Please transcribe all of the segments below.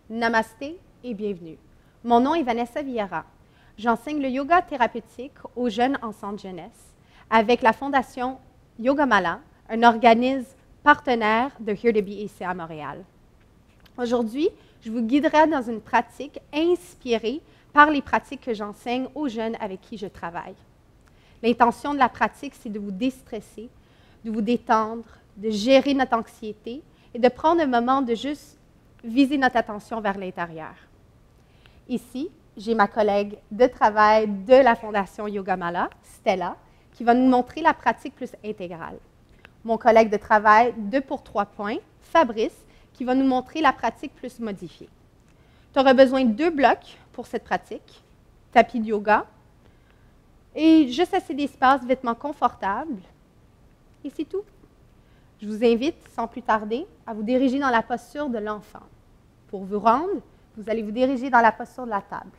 Namasté et bienvenue. Mon nom est Vanessa Vieira. J'enseigne le yoga thérapeutique aux jeunes en centre jeunesse avec la Fondation Yogamala, un organisme partenaire de Here to Be ici à Montréal. Aujourd'hui, je vous guiderai dans une pratique inspirée par les pratiques que j'enseigne aux jeunes avec qui je travaille. L'intention de la pratique, c'est de vous déstresser, de vous détendre, de gérer notre anxiété et de prendre un moment de juste viser notre attention vers l'intérieur. Ici, j'ai ma collègue de travail de la Fondation Yogamala, Stella, qui va nous montrer la pratique plus intégrale. Mon collègue de travail 2 pour 3 points, Fabrice, qui va nous montrer la pratique plus modifiée. Tu auras besoin de 2 blocs pour cette pratique, tapis de yoga, et juste assez d'espace, vêtements confortables, et c'est tout. Je vous invite, sans plus tarder, à vous diriger dans la posture de l'enfant. Pour vous rendre, vous allez vous diriger dans la posture de la table.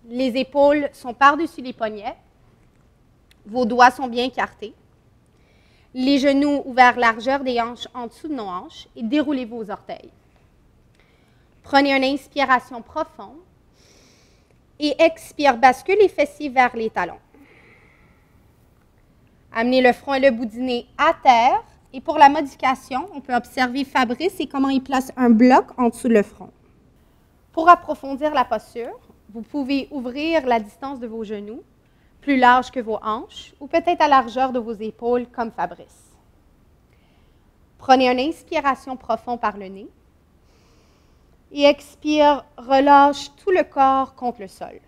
Les épaules sont par-dessus les poignets. Vos doigts sont bien écartés. Les genoux ouverts largeur des hanches en dessous de nos hanches et déroulez vos orteils. Prenez une inspiration profonde et expire, bascule les fessiers vers les talons. Amenez le front et le bout du nez à terre. Et pour la modification, on peut observer Fabrice et comment il place un bloc en dessous le front. Pour approfondir la posture, vous pouvez ouvrir la distance de vos genoux, plus large que vos hanches, ou peut-être à la largeur de vos épaules, comme Fabrice. Prenez une inspiration profonde par le nez. Et expire, relâche tout le corps contre le sol.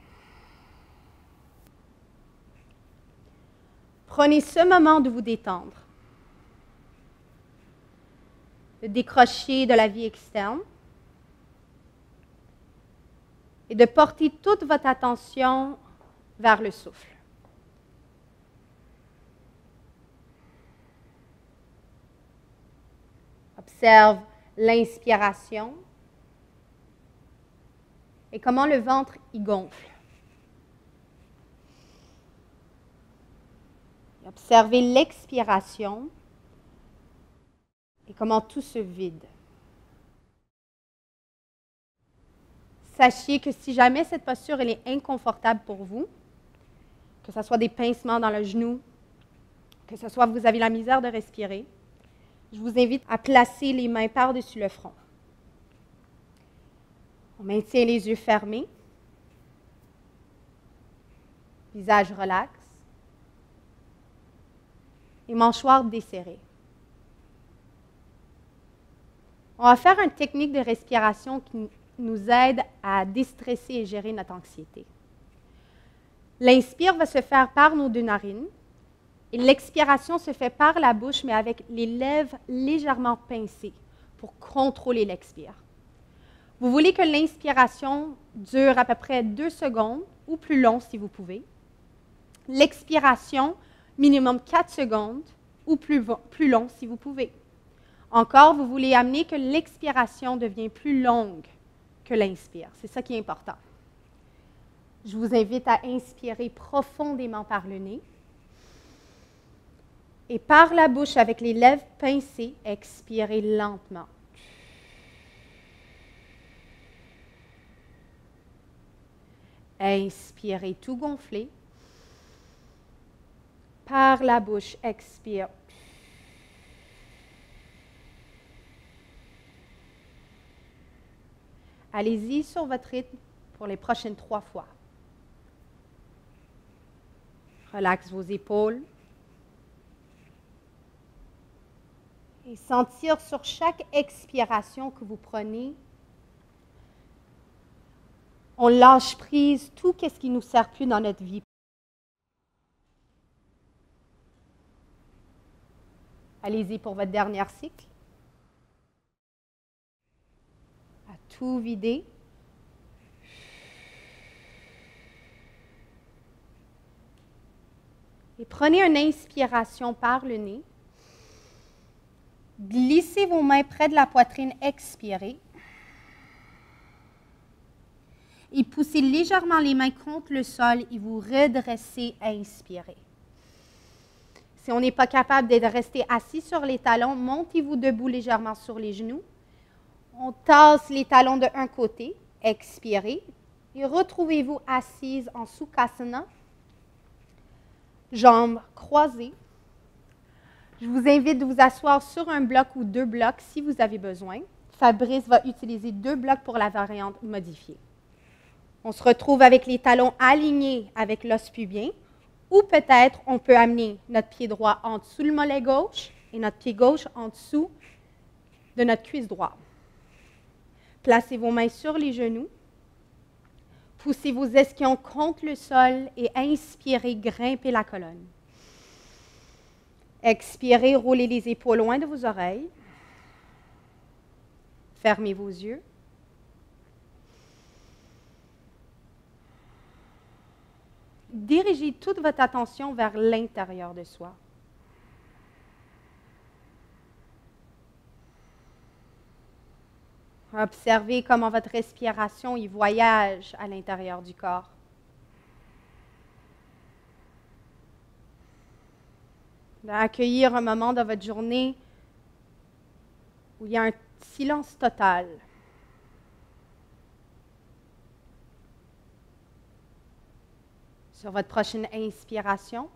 Prenez ce moment de vous détendre, de décrocher de la vie externe et de porter toute votre attention vers le souffle. Observe l'inspiration et comment le ventre y gonfle. Observez l'expiration et comment tout se vide. Sachez que si jamais cette posture elle est inconfortable pour vous, que ce soit des pincements dans le genou, que ce soit vous avez la misère de respirer, je vous invite à placer les mains par-dessus le front. On maintient les yeux fermés, visage relax et mâchoire desserrée. On va faire une technique de respiration qui nous aide à déstresser et gérer notre anxiété. L'inspire va se faire par nos 2 narines et l'expiration se fait par la bouche, mais avec les lèvres légèrement pincées pour contrôler l'expire. Vous voulez que l'inspiration dure à peu près 2 secondes ou plus long si vous pouvez. L'expiration, minimum 4 secondes ou plus long si vous pouvez. Encore, vous voulez amener que l'expiration devienne plus longue que l'inspire. C'est ça qui est important. Je vous invite à inspirer profondément par le nez. Et par la bouche, avec les lèvres pincées, expirez lentement. Inspirez tout gonflé. Par la bouche, expire. Allez-y sur votre rythme pour les prochaines 3 fois. Relaxe vos épaules. Et sentir sur chaque expiration que vous prenez, on lâche prise tout ce qui ne nous sert plus dans notre vie. Allez-y pour votre dernier cycle. À tout vider. Et prenez une inspiration par le nez. Glissez vos mains près de la poitrine, expirez. Et poussez légèrement les mains contre le sol et vous redressez, inspirez. Si on n'est pas capable de rester assis sur les talons, montez-vous debout légèrement sur les genoux. On tasse les talons de un côté, expirez, et retrouvez-vous assise en Sukhasana, jambes croisées. Je vous invite de vous asseoir sur un bloc ou 2 blocs si vous avez besoin. Fabrice va utiliser 2 blocs pour la variante modifiée. On se retrouve avec les talons alignés avec l'os pubien, ou peut-être on peut amener notre pied droit en dessous le mollet gauche et notre pied gauche en dessous de notre cuisse droite. Placez vos mains sur les genoux. Poussez vos ischions contre le sol et inspirez, grimpez la colonne. Expirez, roulez les épaules loin de vos oreilles. Fermez vos yeux. Dirigez toute votre attention vers l'intérieur de soi. Observez comment votre respiration y voyage à l'intérieur du corps. D'accueillir un moment dans votre journée où il y a un silence total. Sur votre prochaine inspiration,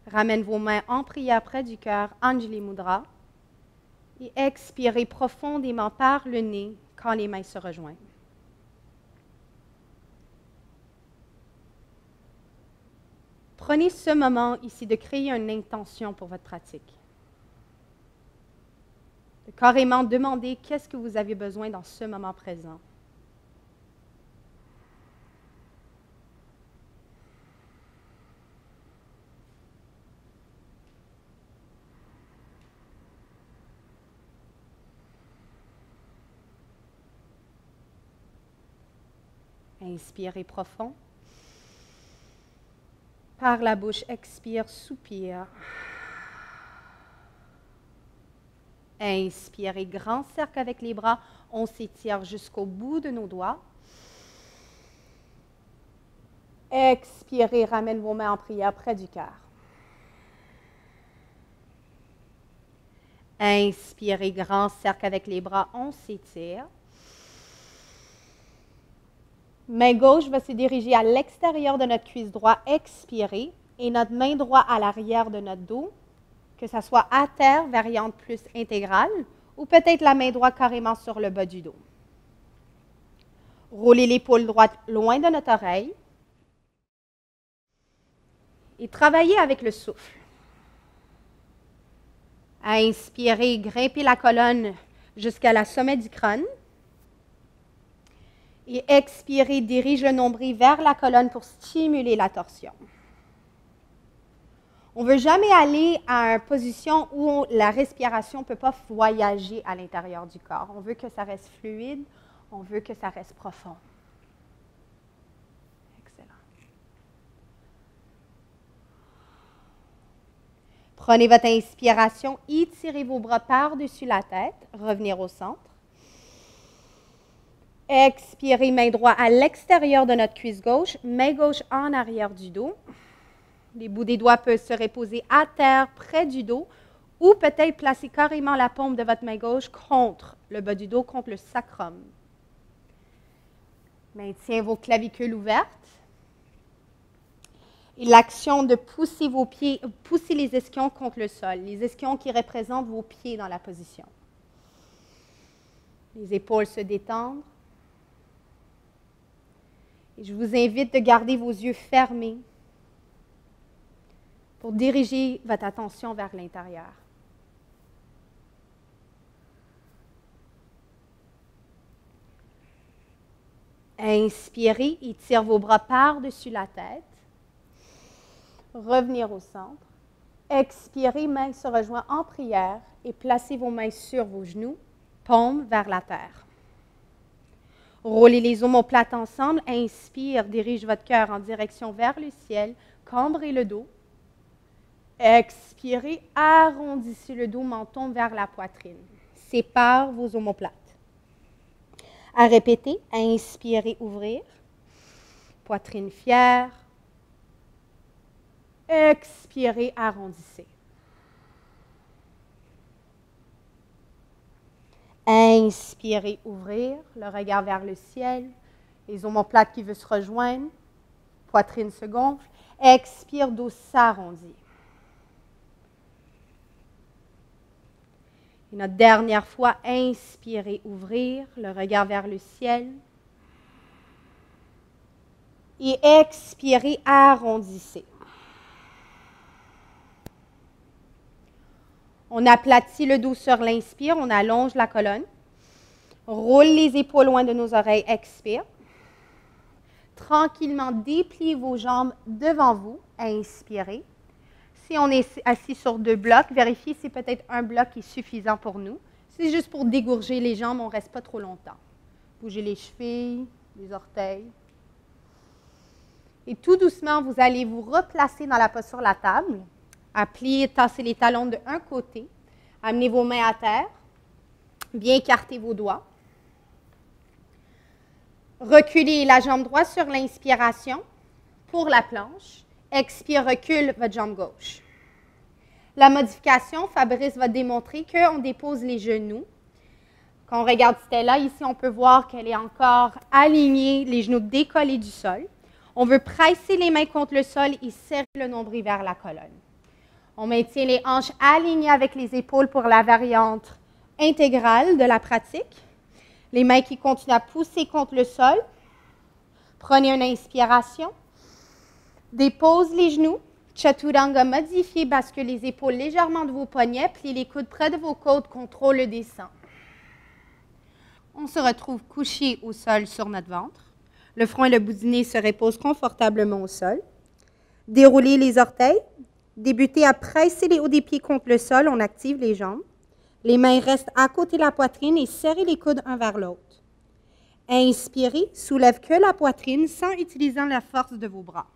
ramène vos mains en prière près du cœur, Anjali Mudra, et expirez profondément par le nez quand les mains se rejoignent. Prenez ce moment ici de créer une intention pour votre pratique. De carrément demander qu'est-ce que vous avez besoin dans ce moment présent. Inspirez profond. Par la bouche, expire, soupire. Inspirez, grand cercle avec les bras. On s'étire jusqu'au bout de nos doigts. Expirez, ramène vos mains en prière près du cœur. Inspirez, grand cercle avec les bras. On s'étire. Main gauche va se diriger à l'extérieur de notre cuisse droite, expirez, et notre main droite à l'arrière de notre dos, que ce soit à terre, variante plus intégrale, ou peut-être la main droite carrément sur le bas du dos. Roulez l'épaule droite loin de notre oreille et travaillez avec le souffle. Inspirez, grimpez la colonne jusqu'à la sommet du crâne. Et expirez, dirige le nombril vers la colonne pour stimuler la torsion. On ne veut jamais aller à une position où la respiration ne peut pas voyager à l'intérieur du corps. On veut que ça reste fluide, on veut que ça reste profond. Excellent. Prenez votre inspiration, étirez vos bras par-dessus la tête, revenir au centre. Expirez, main droite à l'extérieur de notre cuisse gauche, main gauche en arrière du dos. Les bouts des doigts peuvent se reposer à terre, près du dos, ou peut-être placer carrément la paume de votre main gauche contre le bas du dos, contre le sacrum. Maintiens vos clavicules ouvertes. Et l'action de pousser vos pieds, pousser les ischions contre le sol, les ischions qui représentent vos pieds dans la position. Les épaules se détendent. Et je vous invite de garder vos yeux fermés pour diriger votre attention vers l'intérieur. Inspirez, étirez vos bras par-dessus la tête. Revenir au centre. Expirez, mains se rejoignent en prière et placez vos mains sur vos genoux, paumes vers la terre. Roulez les omoplates ensemble. Inspire, dirige votre cœur en direction vers le ciel. Cambrez le dos. Expirez, arrondissez le dos, menton vers la poitrine. Sépare vos omoplates. À répéter, inspirez, ouvrir. Poitrine fière. Expirez, arrondissez. Inspirez, ouvrir, le regard vers le ciel, les omoplates qui veulent se rejoindre, poitrine se gonfle. Expire, dos s'arrondit. Et notre dernière fois, inspirez, ouvrir, le regard vers le ciel. Et expirez, arrondissez. On aplatit le dos sur l'inspire, on allonge la colonne. Roule les épaules loin de nos oreilles, expire. Tranquillement, dépliez vos jambes devant vous, inspirez. Si on est assis sur 2 blocs, vérifiez si peut-être un bloc est suffisant pour nous. C'est juste pour dégourger les jambes, on ne reste pas trop longtemps. Bougez les chevilles, les orteils. Et tout doucement, vous allez vous replacer dans la posture de la table. À plier, tasser les talons de un côté. Amenez vos mains à terre. Bien écarter vos doigts. Reculez la jambe droite sur l'inspiration pour la planche. Expire, recule votre jambe gauche. La modification, Fabrice va démontrer qu'on dépose les genoux. Quand on regarde Stella, ici, on peut voir qu'elle est encore alignée, les genoux décollés du sol. On veut presser les mains contre le sol et serrer le nombril vers la colonne. On maintient les hanches alignées avec les épaules pour la variante intégrale de la pratique. Les mains qui continuent à pousser contre le sol. Prenez une inspiration. Dépose les genoux. Chaturanga modifié, bascule les épaules légèrement de vos poignets. Pliez les coudes près de vos côtes, contrôle le descend. On se retrouve couché au sol sur notre ventre. Le front et le bout du nez se reposent confortablement au sol. Déroulez les orteils. Débutez à presser les hauts des pieds contre le sol. On active les jambes. Les mains restent à côté de la poitrine et serrez les coudes un vers l'autre. Inspirez, soulève que la poitrine sans utiliser la force de vos bras.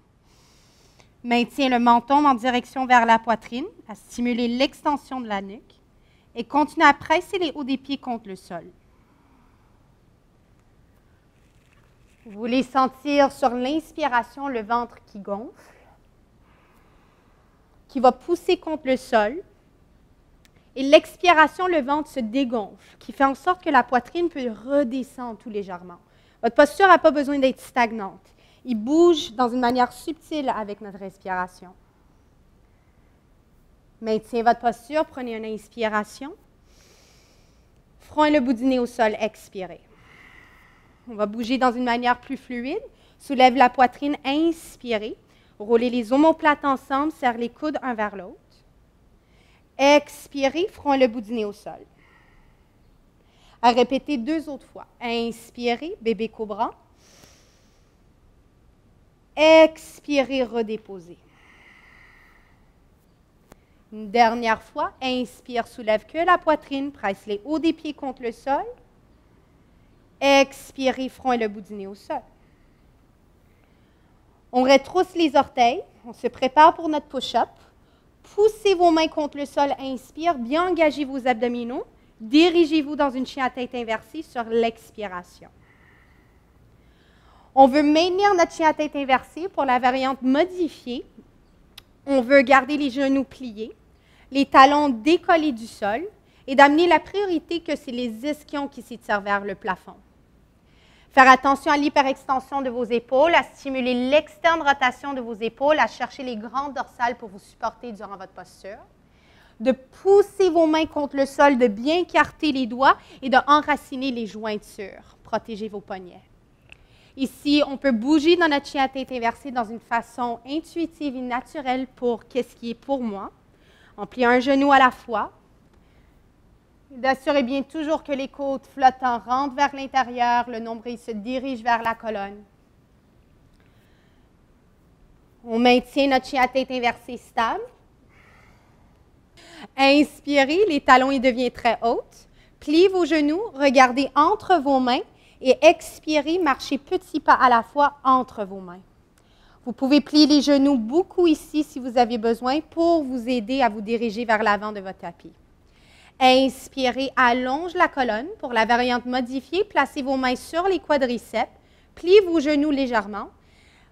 Maintiens le menton en direction vers la poitrine, à stimuler l'extension de la nuque et continue à presser les hauts des pieds contre le sol. Vous voulez sentir sur l'inspiration le ventre qui gonfle, qui va pousser contre le sol. Et l'expiration, le ventre se dégonfle, qui fait en sorte que la poitrine peut redescendre tout légèrement. Votre posture n'a pas besoin d'être stagnante. Il bouge dans une manière subtile avec notre respiration. Maintiens votre posture, prenez une inspiration. Front et le bout du nez au sol, expirez. On va bouger dans une manière plus fluide. Soulève la poitrine, inspirez. Roulez les omoplates ensemble, serre les coudes un vers l'autre. Expirez, front et le bout du nez au sol. À répéter 2 autres fois. Inspirez, bébé cobra. Expirez, redéposez. Une dernière fois, inspire, soulève que la poitrine, presse les hauts des pieds contre le sol. Expirez, front et le bout du nez au sol. On retrousse les orteils, on se prépare pour notre push-up. Poussez vos mains contre le sol, inspire, bien engagez vos abdominaux. Dirigez-vous dans une chien à tête inversée sur l'expiration. On veut maintenir notre chien à tête inversée pour la variante modifiée. On veut garder les genoux pliés, les talons décollés du sol et d'amener la priorité que c'est les ischions qui s'étirent vers le plafond. Faire attention à l'hyperextension de vos épaules, à stimuler l'externe rotation de vos épaules, à chercher les grandes dorsales pour vous supporter durant votre posture. De pousser vos mains contre le sol, de bien écarter les doigts et d'enraciner les jointures. Protégez vos poignets. Ici, on peut bouger dans notre chien à tête inversée dans une façon intuitive et naturelle pour qu'est-ce qui est pour moi. On plie un genou à la fois. D'assurer bien toujours que les côtes flottantes rentrent vers l'intérieur, le nombril se dirige vers la colonne. On maintient notre chien à tête inversée stable. Inspirez, les talons ils deviennent très hauts. Pliez vos genoux, regardez entre vos mains et expirez, marchez petits pas à la fois entre vos mains. Vous pouvez plier les genoux beaucoup ici si vous avez besoin pour vous aider à vous diriger vers l'avant de votre tapis. Inspirez, allonge la colonne. Pour la variante modifiée, placez vos mains sur les quadriceps, pliez vos genoux légèrement,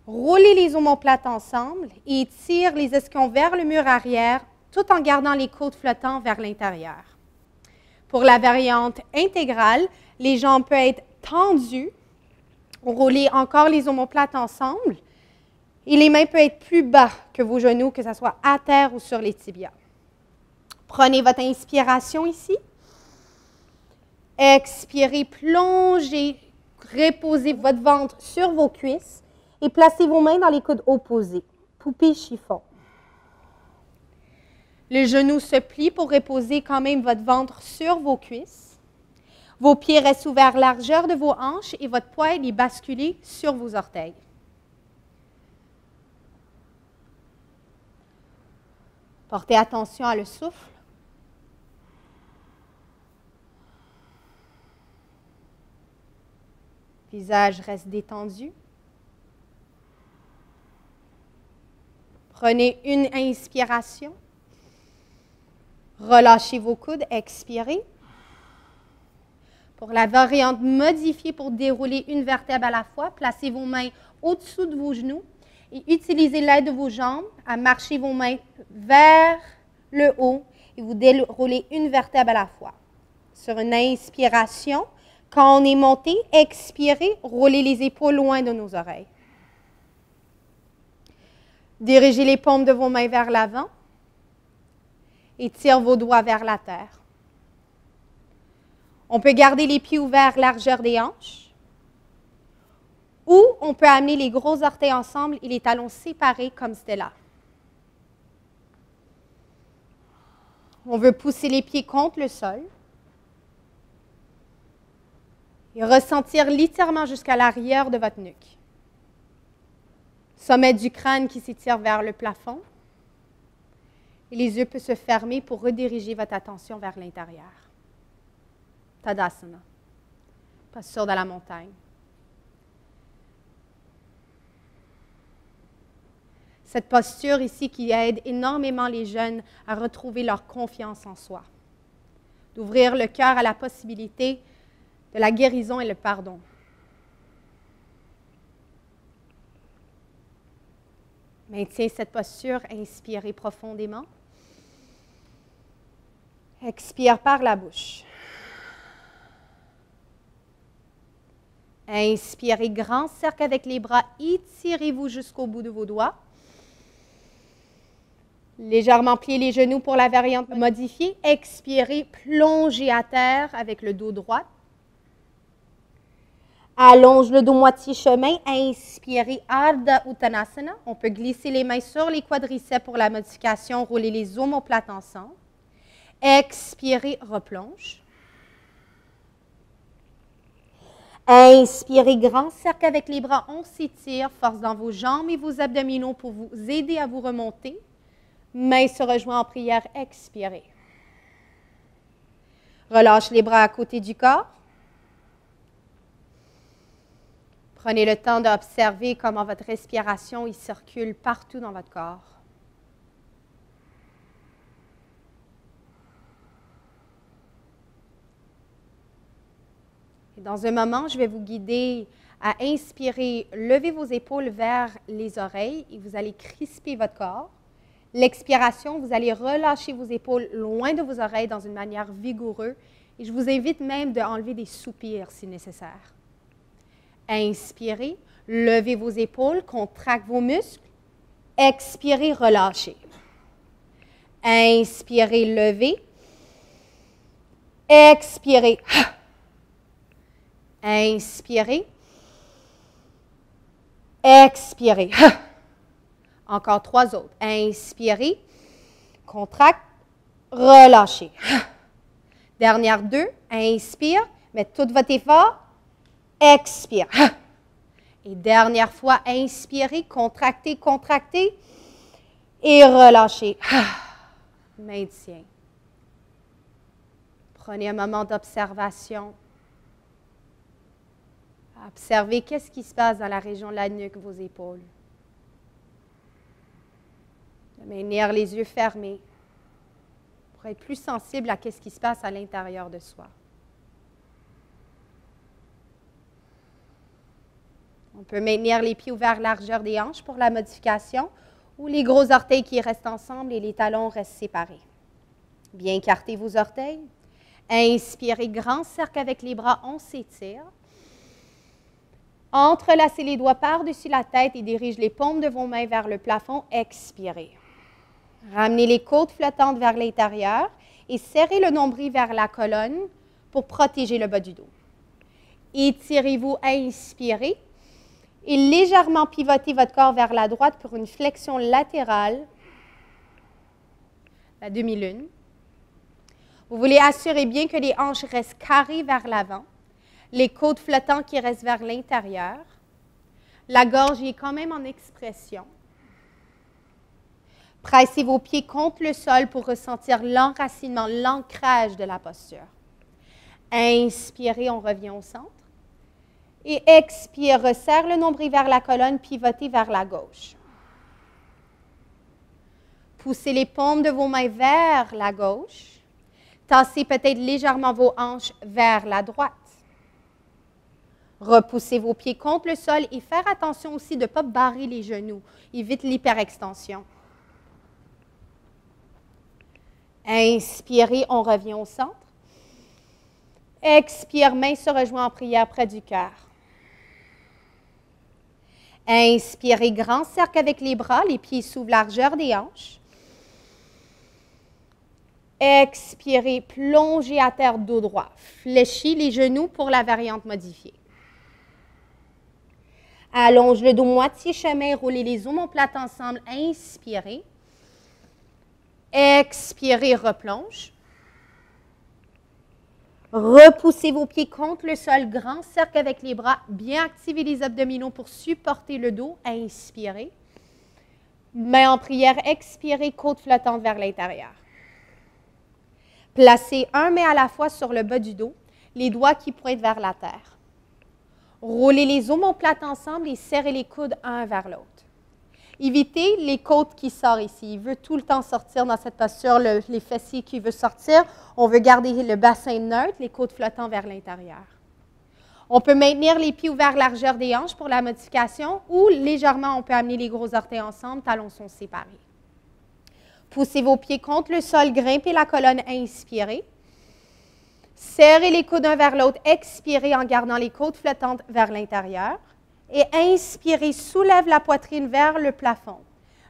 roulez les omoplates ensemble et tirez les ischions vers le mur arrière tout en gardant les côtes flottantes vers l'intérieur. Pour la variante intégrale, les jambes peuvent être tendues, rouler encore les omoplates ensemble, et les mains peuvent être plus bas que vos genoux, que ce soit à terre ou sur les tibias. Prenez votre inspiration ici. Expirez, plongez, reposez votre ventre sur vos cuisses et placez vos mains dans les coudes opposés. Poupée chiffon. Le genou se plie pour reposer quand même votre ventre sur vos cuisses. Vos pieds restent ouverts largeur de vos hanches et votre poil est basculé sur vos orteils. Portez attention à le souffle. Visage reste détendu. Prenez une inspiration. Relâchez vos coudes, expirez. Pour la variante modifiée pour dérouler une vertèbre à la fois, placez vos mains au-dessous de vos genoux et utilisez l'aide de vos jambes à marcher vos mains vers le haut et vous déroulez une vertèbre à la fois. Sur une inspiration, quand on est monté, expirez, roulez les épaules loin de nos oreilles. Dirigez les paumes de vos mains vers l'avant et tirez vos doigts vers la terre. On peut garder les pieds ouverts largeur des hanches ou on peut amener les gros orteils ensemble et les talons séparés comme c'était là. On veut pousser les pieds contre le sol et ressentir l'étirement jusqu'à l'arrière de votre nuque. Sommet du crâne qui s'étire vers le plafond. Et les yeux peuvent se fermer pour rediriger votre attention vers l'intérieur. Tadasana. Posture de la montagne. Cette posture ici qui aide énormément les jeunes à retrouver leur confiance en soi. D'ouvrir le cœur à la possibilité de la guérison et le pardon. Maintiens cette posture, inspirez profondément. Expire par la bouche. Inspirez, grand cercle avec les bras, étirez-vous jusqu'au bout de vos doigts. Légèrement pliez les genoux pour la variante modifiée. Expirez, plongez à terre avec le dos droit. Allonge le dos moitié chemin. Inspirez, Ardha Uttanasana. On peut glisser les mains sur les quadriceps pour la modification. Rouler les omoplates ensemble. Expirez, replonge. Inspirez, grand cercle avec les bras. On s'étire. Force dans vos jambes et vos abdominaux pour vous aider à vous remonter. Mains se rejoignent en prière. Expirez. Relâche les bras à côté du corps. Prenez le temps d'observer comment votre respiration y circule partout dans votre corps. Et dans un moment, je vais vous guider à inspirer, lever vos épaules vers les oreilles et vous allez crisper votre corps. L'expiration, vous allez relâcher vos épaules loin de vos oreilles dans une manière vigoureuse. Et je vous invite même d'enlever des soupirs si nécessaire. Inspirez, levez vos épaules, contractez vos muscles. Expirez, relâchez. Inspirez, levez. Expirez. Inspirez. Expirez. Encore 3 autres. Inspirez, contracte, relâchez. Dernière 2. Inspire, mettez tout votre effort. Expire. Et dernière fois, inspirez, contractez, contractez et relâchez. Maintien. Prenez un moment d'observation. Observez qu'est-ce qui se passe dans la région de la nuque, vos épaules. De maintenir les yeux fermés pour être plus sensible à ce qui se passe à l'intérieur de soi. On peut maintenir les pieds ouverts largeur des hanches pour la modification ou les gros orteils qui restent ensemble et les talons restent séparés. Bien écartez vos orteils. Inspirez, grand cercle avec les bras, on s'étire. Entrelacez les doigts par-dessus la tête et dirigez les paumes de vos mains vers le plafond. Expirez. Ramenez les côtes flottantes vers l'intérieur et serrez le nombril vers la colonne pour protéger le bas du dos. Étirez-vous, inspirez et légèrement pivotez votre corps vers la droite pour une flexion latérale, la demi-lune. Vous voulez assurer bien que les hanches restent carrées vers l'avant, les côtes flottantes qui restent vers l'intérieur. La gorge est quand même en expression. Pressez vos pieds contre le sol pour ressentir l'enracinement, l'ancrage de la posture. Inspirez, on revient au centre. Et expire, resserre le nombril vers la colonne, pivotez vers la gauche. Poussez les paumes de vos mains vers la gauche. Tassez peut-être légèrement vos hanches vers la droite. Repoussez vos pieds contre le sol et faire attention aussi de ne pas barrer les genoux. Évite l'hyperextension. Inspirez, on revient au centre. Expire, main se rejoint en prière près du cœur. Inspirez, grand cercle avec les bras, les pieds s'ouvrent largeur des hanches. Expirez, plongez à terre dos droit. Fléchis les genoux pour la variante modifiée. Allonge le dos moitié chemin, roulez les omoplates ensemble. Inspirez. Expirez, replonge. Repoussez vos pieds contre le sol, grand cercle avec les bras. Bien activez les abdominaux pour supporter le dos. Inspirez. Main en prière, expirez, côte flottante vers l'intérieur. Placez un main à la fois sur le bas du dos, les doigts qui pointent vers la terre. Roulez les omoplates ensemble et serrez les coudes un vers l'autre. Évitez les côtes qui sortent ici. Il veut tout le temps sortir dans cette posture, les fessiers qui veulent sortir. On veut garder le bassin neutre, les côtes flottant vers l'intérieur. On peut maintenir les pieds ouverts largeur des hanches pour la modification ou légèrement, on peut amener les gros orteils ensemble, talons sont séparés. Poussez vos pieds contre le sol, grimpez la colonne, inspirez. Serrez les coudes un vers l'autre, expirez en gardant les côtes flottantes vers l'intérieur. Et inspirez, soulève la poitrine vers le plafond.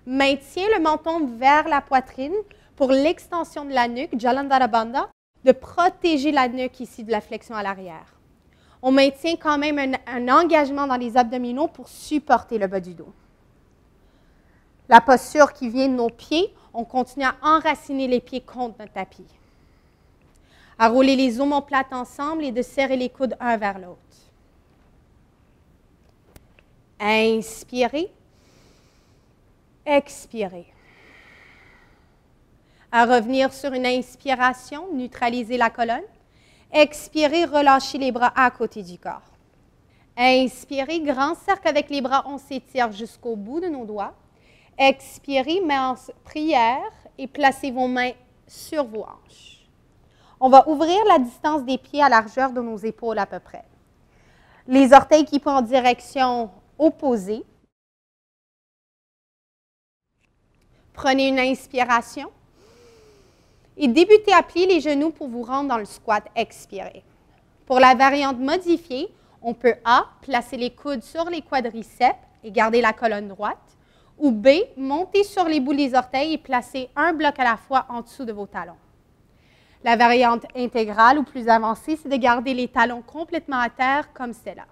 Maintiens le menton vers la poitrine pour l'extension de la nuque, Jalandhara Bandha, de protéger la nuque ici de la flexion à l'arrière. On maintient quand même un engagement dans les abdominaux pour supporter le bas du dos. La posture qui vient de nos pieds, on continue à enraciner les pieds contre notre tapis. À rouler les omoplates ensemble et de serrer les coudes un vers l'autre. Inspirez. Expirez. À revenir sur une inspiration, neutralisez la colonne. Expirez, relâchez les bras à côté du corps. Inspirez, grand cercle avec les bras, on s'étire jusqu'au bout de nos doigts. Expirez, main en prière et placez vos mains sur vos hanches. On va ouvrir la distance des pieds à largeur de nos épaules à peu près. Les orteils qui pointent en direction opposée. Prenez une inspiration et débutez à plier les genoux pour vous rendre dans le squat. Expirez. Pour la variante modifiée, on peut A, placer les coudes sur les quadriceps et garder la colonne droite, ou B, monter sur les bouts des orteils et placer un bloc à la fois en dessous de vos talons. La variante intégrale ou plus avancée, c'est de garder les talons complètement à terre comme c'est là.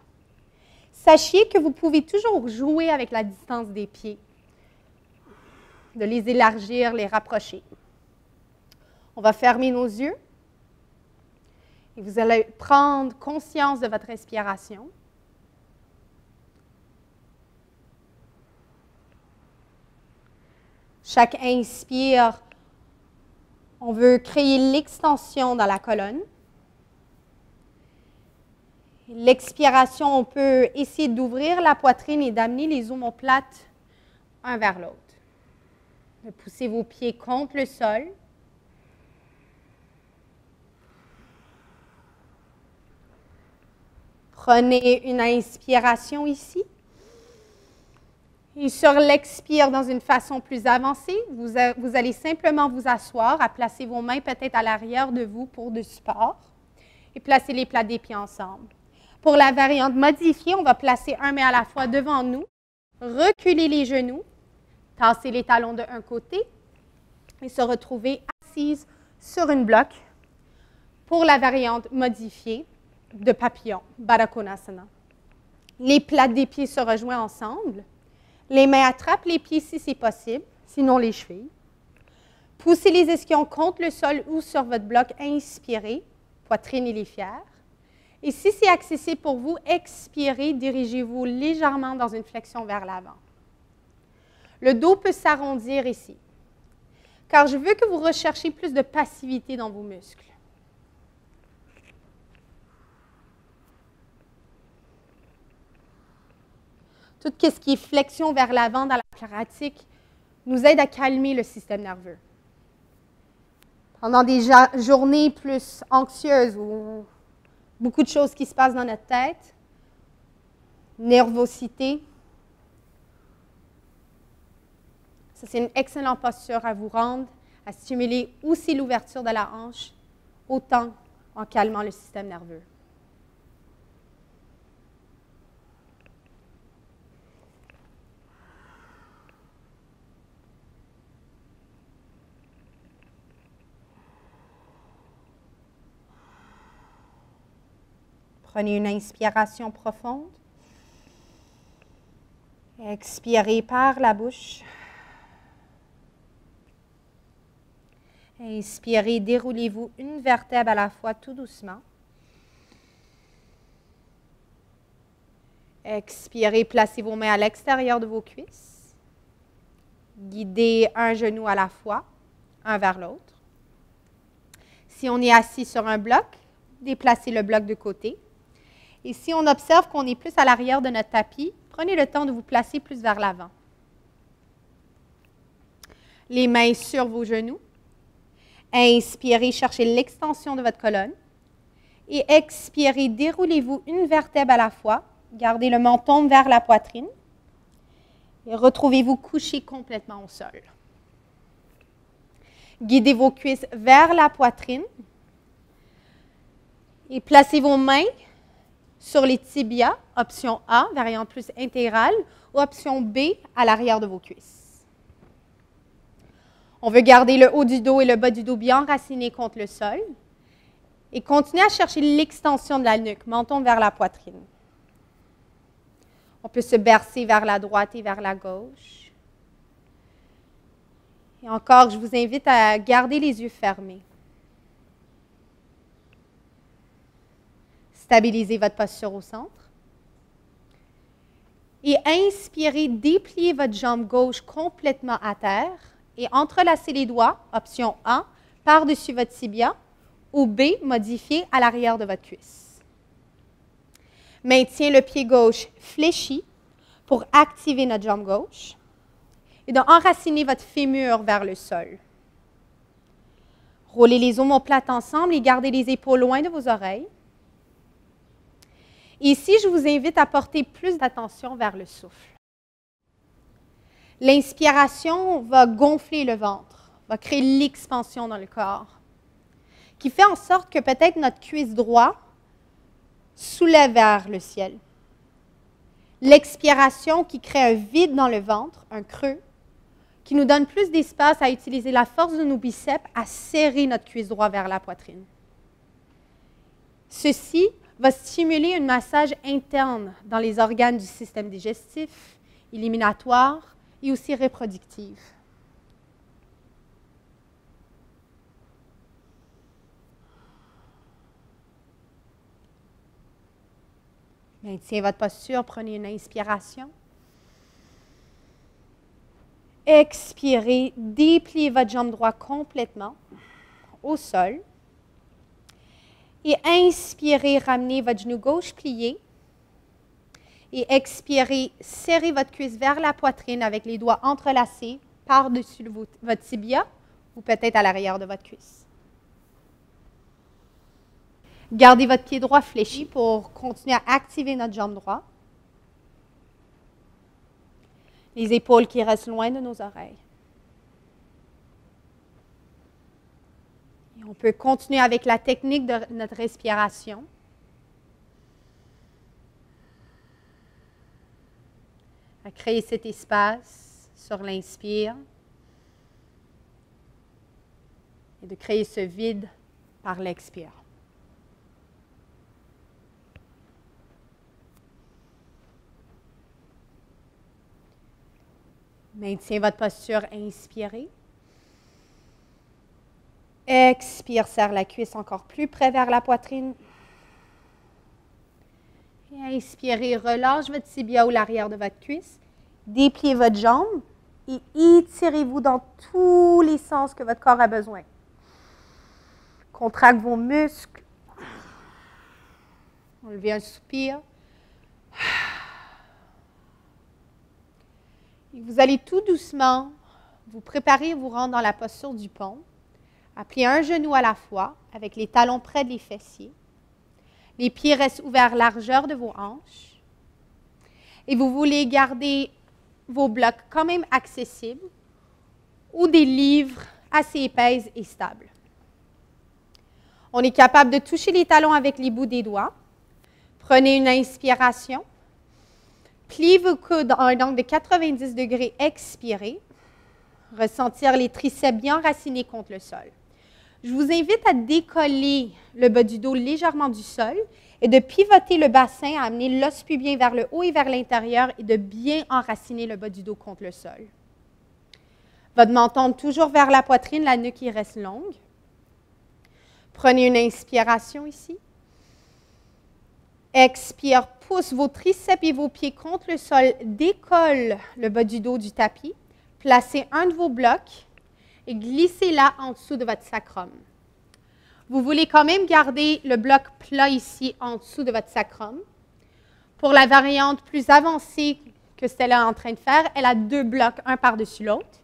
Sachez que vous pouvez toujours jouer avec la distance des pieds, de les élargir, les rapprocher. On va fermer nos yeux et vous allez prendre conscience de votre respiration. Chaque inspire, on veut créer l'extension dans la colonne. L'expiration, on peut essayer d'ouvrir la poitrine et d'amener les omoplates un vers l'autre. Poussez vos pieds contre le sol. Prenez une inspiration ici. Et sur l'expire dans une façon plus avancée, vous allez simplement vous asseoir, à placer vos mains peut-être à l'arrière de vous pour du support et placer les plats des pieds ensemble. Pour la variante modifiée, on va placer un main à la fois devant nous, reculer les genoux, tasser les talons d'un côté et se retrouver assise sur une bloc pour la variante modifiée de papillon, Baddha Konasana. Les plats des pieds se rejoignent ensemble. Les mains attrapent les pieds si c'est possible, sinon les chevilles. Poussez les ischions contre le sol ou sur votre bloc. Inspirez, poitrine et les fiers. Et si c'est accessible pour vous, expirez, dirigez-vous légèrement dans une flexion vers l'avant. Le dos peut s'arrondir ici, car je veux que vous recherchiez plus de passivité dans vos muscles. Tout ce qui est flexion vers l'avant dans la pratique nous aide à calmer le système nerveux. Pendant des journées plus anxieuses ou beaucoup de choses qui se passent dans notre tête, nervosité, ça c'est une excellente posture à vous rendre, à stimuler aussi l'ouverture de la hanche, autant en calmant le système nerveux. Prenez une inspiration profonde. Expirez par la bouche. Inspirez, déroulez-vous une vertèbre à la fois tout doucement. Expirez, placez vos mains à l'extérieur de vos cuisses. Guidez un genou à la fois, un vers l'autre. Si on est assis sur un bloc, déplacez le bloc de côté. Et si on observe qu'on est plus à l'arrière de notre tapis, prenez le temps de vous placer plus vers l'avant. Les mains sur vos genoux. Inspirez, cherchez l'extension de votre colonne. Et expirez, déroulez-vous une vertèbre à la fois. Gardez le menton vers la poitrine. Et retrouvez-vous couché complètement au sol. Guidez vos cuisses vers la poitrine. Et placez vos mains sur les tibias, option A, variante plus intégrale, ou option B, à l'arrière de vos cuisses. On veut garder le haut du dos et le bas du dos bien enracinés contre le sol. Et continuez à chercher l'extension de la nuque, menton vers la poitrine. On peut se bercer vers la droite et vers la gauche. Et encore, je vous invite à garder les yeux fermés. Stabilisez votre posture au centre. Et inspirez, dépliez votre jambe gauche complètement à terre et entrelacez les doigts, option A, par-dessus votre tibia, ou B, modifié à l'arrière de votre cuisse. Maintiens le pied gauche fléchi pour activer notre jambe gauche et d'enraciner votre fémur vers le sol. Roulez les omoplates ensemble et gardez les épaules loin de vos oreilles. Ici, je vous invite à porter plus d'attention vers le souffle. L'inspiration va gonfler le ventre, va créer l'expansion dans le corps, qui fait en sorte que peut-être notre cuisse droite soulève vers le ciel. L'expiration qui crée un vide dans le ventre, un creux, qui nous donne plus d'espace à utiliser la force de nos biceps à serrer notre cuisse droite vers la poitrine. Ceci va stimuler un massage interne dans les organes du système digestif, éliminatoire et aussi reproductif. Maintiens votre posture, prenez une inspiration. Expirez, dépliez votre jambe droite complètement au sol. Et inspirez, ramenez votre genou gauche plié. Et expirez, serrez votre cuisse vers la poitrine avec les doigts entrelacés par-dessus votre tibia ou peut-être à l'arrière de votre cuisse. Gardez votre pied droit fléchi pour continuer à activer notre jambe droite. Les épaules qui restent loin de nos oreilles. Et on peut continuer avec la technique de notre respiration. À créer cet espace sur l'inspire et de créer ce vide par l'expire. Maintiens votre posture, inspirez. Expire, serre la cuisse encore plus près vers la poitrine. Et inspirez, relâche votre tibia ou l'arrière de votre cuisse. Dépliez votre jambe et étirez-vous dans tous les sens que votre corps a besoin. Contractez vos muscles. Enlevez un soupir. Et vous allez tout doucement vous préparer à vous rendre dans la posture du pont. Appuyez un genou à la fois avec les talons près des fessiers. Les pieds restent ouverts largeur de vos hanches. Et vous voulez garder vos blocs quand même accessibles ou des livres assez épais et stables. On est capable de toucher les talons avec les bouts des doigts. Prenez une inspiration. Pliez vos coudes à un angle de 90 degrés, expirez. Ressentir les triceps bien enracinés contre le sol. Je vous invite à décoller le bas du dos légèrement du sol et de pivoter le bassin, à amener l'os pubien vers le haut et vers l'intérieur et de bien enraciner le bas du dos contre le sol. Votre menton toujours vers la poitrine, la nuque qui reste longue. Prenez une inspiration ici. Expire, pousse vos triceps et vos pieds contre le sol, décolle le bas du dos du tapis. Placez un de vos blocs et glissez-la en dessous de votre sacrum. Vous voulez quand même garder le bloc plat ici en dessous de votre sacrum. Pour la variante plus avancée que celle-là est en train de faire, elle a 2 blocs, un par-dessus l'autre.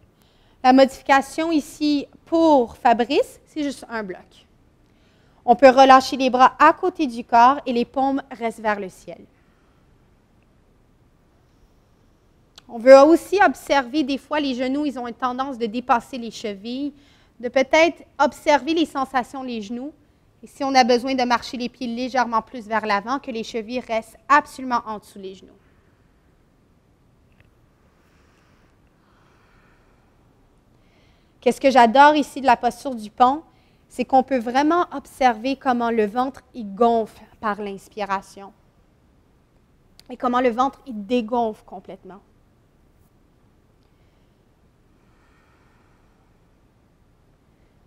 La modification ici pour Fabrice, c'est juste un bloc. On peut relâcher les bras à côté du corps et les paumes restent vers le ciel. On veut aussi observer, des fois, les genoux, ils ont une tendance de dépasser les chevilles, de peut-être observer les sensations des genoux. Et si on a besoin de marcher les pieds légèrement plus vers l'avant, que les chevilles restent absolument en dessous des genoux. Qu'est-ce que j'adore ici de la posture du pont? C'est qu'on peut vraiment observer comment le ventre il gonfle par l'inspiration et comment le ventre il dégonfle complètement.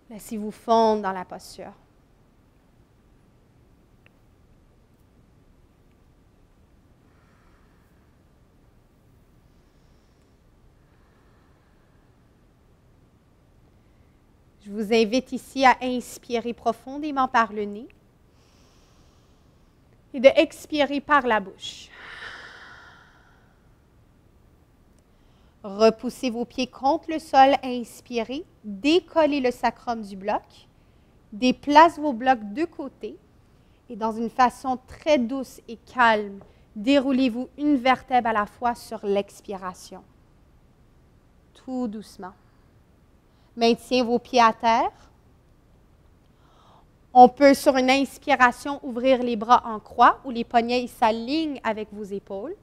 Laissez-vous fondre dans la posture. Je vous invite ici à inspirer profondément par le nez et de expirer par la bouche. Repoussez vos pieds contre le sol, inspirez, décollez le sacrum du bloc, déplace vos blocs de côté et dans une façon très douce et calme, déroulez-vous une vertèbre à la fois sur l'expiration. Tout doucement. Maintiens vos pieds à terre. On peut, sur une inspiration, ouvrir les bras en croix où les poignets s'alignent avec vos épaules,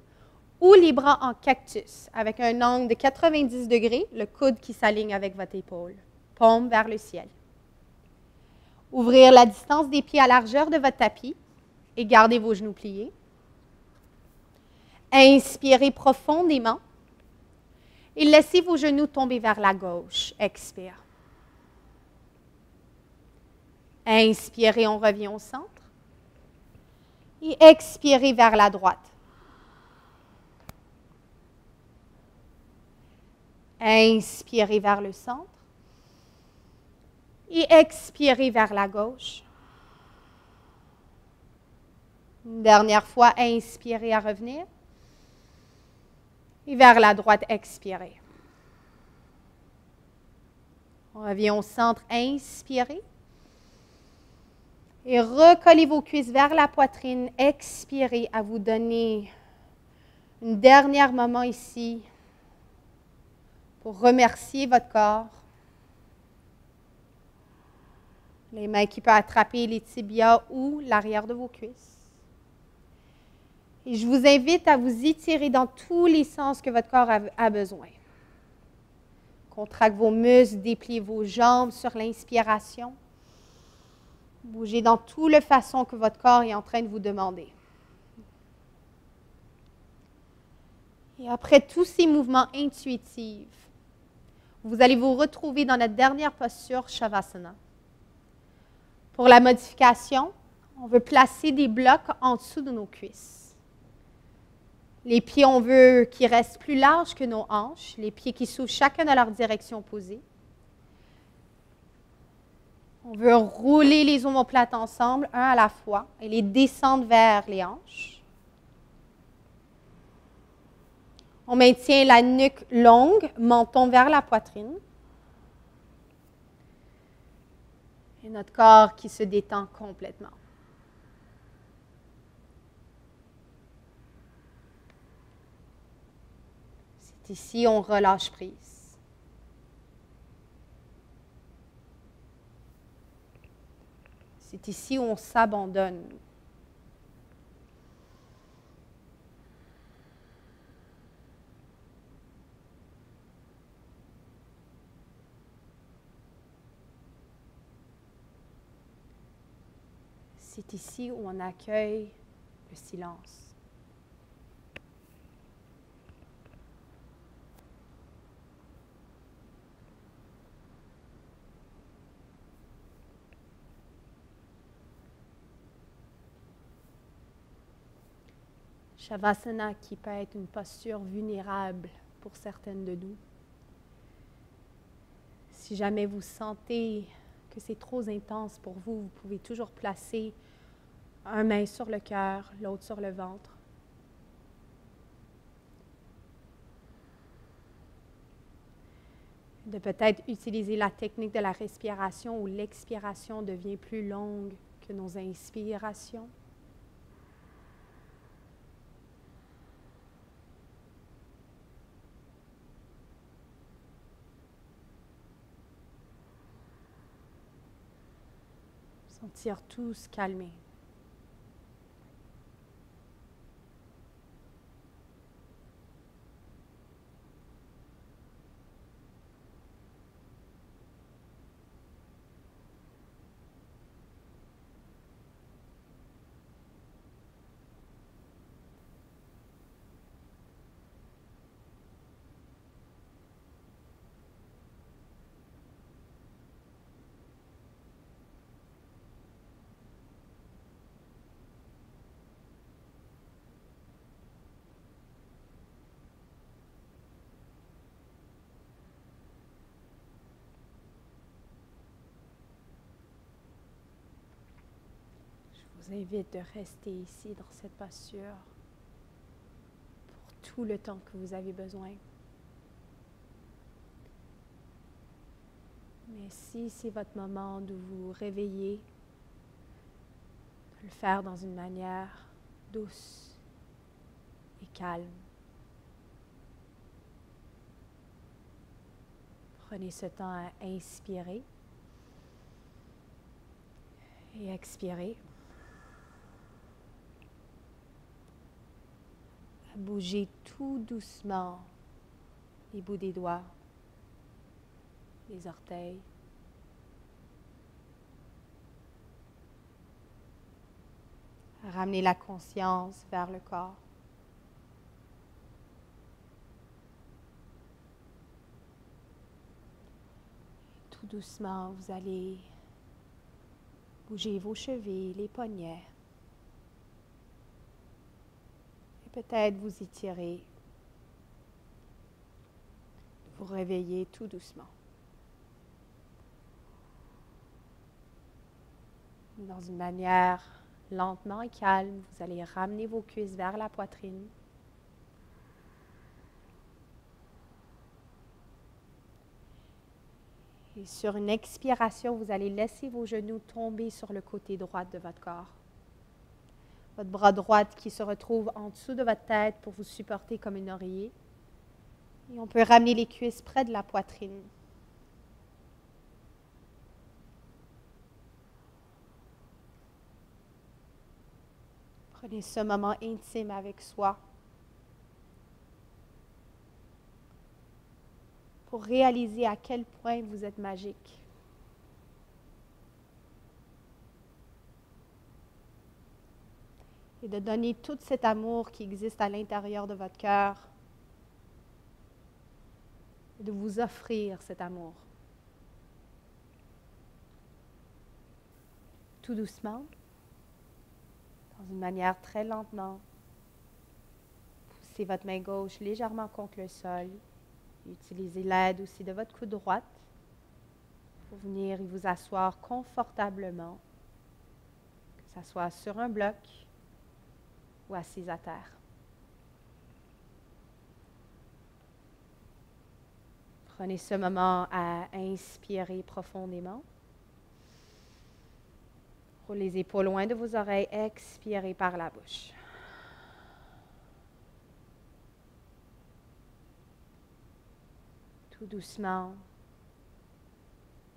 ou les bras en cactus, avec un angle de 90 degrés, le coude qui s'aligne avec votre épaule, paume vers le ciel. Ouvrir la distance des pieds à largeur de votre tapis et gardez vos genoux pliés. Inspirez profondément. Et laissez vos genoux tomber vers la gauche. Expire. Inspirez, on revient au centre. Et expirez vers la droite. Inspirez vers le centre. Et expirez vers la gauche. Une dernière fois, inspirez à revenir. Et vers la droite, expirez. On revient au centre, inspirez. Et recollez vos cuisses vers la poitrine, expirez à vous donner un dernier moment ici pour remercier votre corps. Les mains qui peuvent attraper les tibias ou l'arrière de vos cuisses. Et je vous invite à vous étirer dans tous les sens que votre corps a besoin. Contractez vos muscles, dépliez vos jambes sur l'inspiration. Bougez dans toutes les façons que votre corps est en train de vous demander. Et après tous ces mouvements intuitifs, vous allez vous retrouver dans notre dernière posture, Shavasana. Pour la modification, on veut placer des blocs en dessous de nos cuisses. Les pieds, on veut qu'ils restent plus larges que nos hanches, les pieds qui s'ouvrent chacun dans leur direction opposée. On veut rouler les omoplates ensemble, un à la fois, et les descendre vers les hanches. On maintient la nuque longue, menton vers la poitrine. Et notre corps qui se détend complètement. C'est ici on relâche prise. C'est ici où on s'abandonne. C'est ici où on accueille le silence. Shavasana qui peut être une posture vulnérable pour certaines de nous. Si jamais vous sentez que c'est trop intense pour vous, vous pouvez toujours placer un main sur le cœur, l'autre sur le ventre. De peut-être utiliser la technique de la respiration où l'expiration devient plus longue que nos inspirations. Sentir tout se calmer. Je vous invite de rester ici dans cette posture pour tout le temps que vous avez besoin. Mais si c'est votre moment de vous réveiller, de le faire dans une manière douce et calme. Prenez ce temps à inspirer et expirer. Bougez tout doucement les bouts des doigts, les orteils. Ramenez la conscience vers le corps. Tout doucement, vous allez bouger vos chevilles, les poignets. Peut-être vous étirer, vous réveiller tout doucement. Dans une manière lentement et calme, vous allez ramener vos cuisses vers la poitrine. Et sur une expiration, vous allez laisser vos genoux tomber sur le côté droit de votre corps. Votre bras droit qui se retrouve en dessous de votre tête pour vous supporter comme un oreiller. Et on peut ramener les cuisses près de la poitrine. Prenez ce moment intime avec soi pour réaliser à quel point vous êtes magique. Et de donner tout cet amour qui existe à l'intérieur de votre cœur, et de vous offrir cet amour. Tout doucement, dans une manière très lentement, poussez votre main gauche légèrement contre le sol. Utilisez l'aide aussi de votre coude droite pour venir vous asseoir confortablement, que ce soit sur un bloc ou assis à terre. Prenez ce moment à inspirer profondément. Roulez les épaules loin de vos oreilles, expirez par la bouche. Tout doucement,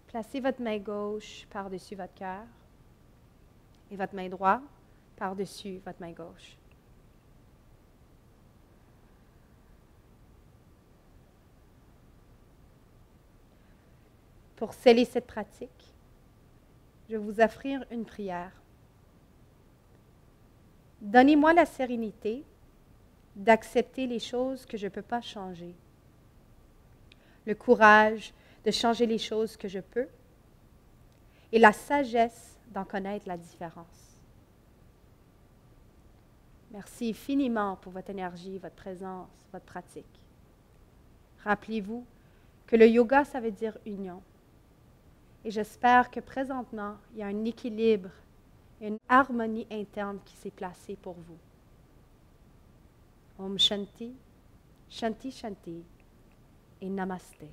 placez votre main gauche par-dessus votre cœur et votre main droite par-dessus votre main gauche. Pour sceller cette pratique, je vais vous offrir une prière. Donnez-moi la sérénité d'accepter les choses que je ne peux pas changer, le courage de changer les choses que je peux et la sagesse d'en connaître la différence. Merci infiniment pour votre énergie, votre présence, votre pratique. Rappelez-vous que le yoga, ça veut dire union. Et j'espère que présentement, il y a un équilibre, une harmonie interne qui s'est placée pour vous. Om Shanti, Shanti Shanti et Namaste.